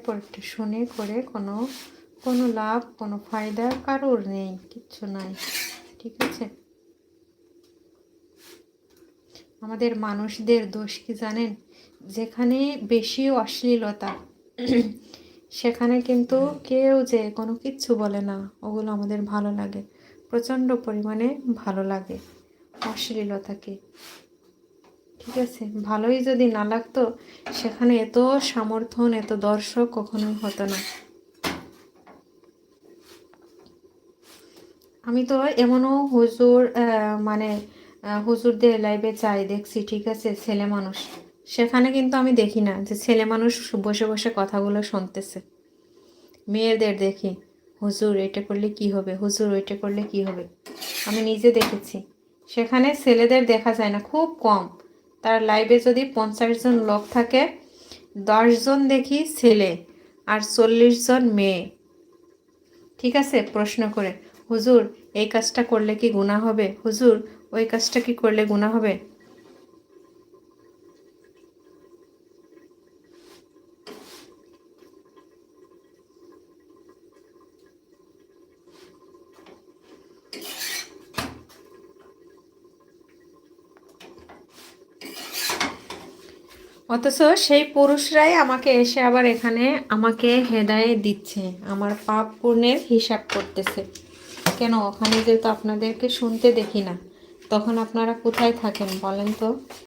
পরেরটা শুনে করে কোনো কোনো লাভ কোনো ফায়দা কারোর নেই, কিচ্ছু নাই। ঠিক আছে, আমাদের মানুষদের দোষ কি জানেন? যেখানে বেশি অশ্লীলতা সেখানে কিন্তু কেউ যে কোনো কিচ্ছু বলে না, ওগুলো আমাদের ভালো লাগে, প্রচণ্ড পরিমাণে ভালো লাগে অশ্লীলতাকে। ঠিক আছে, ভালোই যদি না লাগতো সেখানে এত সমর্থন এত দর্শক কখনোই হতো না। আমি তো এমনও হুজুর মানে হুজুরদের লাইভে চাই দেখছি, ঠিক আছে, ছেলে মানুষ, সেখানে কিন্তু আমি দেখি না যে ছেলে মানুষ বসে বসে কথাগুলো শুনতেছে। মেয়েদের দেখি, হুজুর এটা করলে কি হবে, হুজুর ওইটা করলে কি হবে। আমি নিজে দেখেছি, সেখানে ছেলেদের দেখা যায় না, খুব কম। তার লাইভে যদি 50 জন লোক থাকে, 10 জন দেখি ছেলে আর 40 জন মেয়ে। ঠিক আছে, প্রশ্ন করে, হুজুর এই কাজটা করলে কি গুনাহ হবে, হুজুর ওই কাজটা কি করলে গুনাহ হবে। অথচ সেই পুরুষরাই আমাকে এসে আবার এখানে আমাকে হেদায়েত দিচ্ছে, আমার পাপ পুণ্যের হিসাব করতেছে। কেন? ওখানে যেহেতু আপনাদেরকে শুনতে দেখি না, তখন আপনারা কোথায় থাকেন বলেন তো?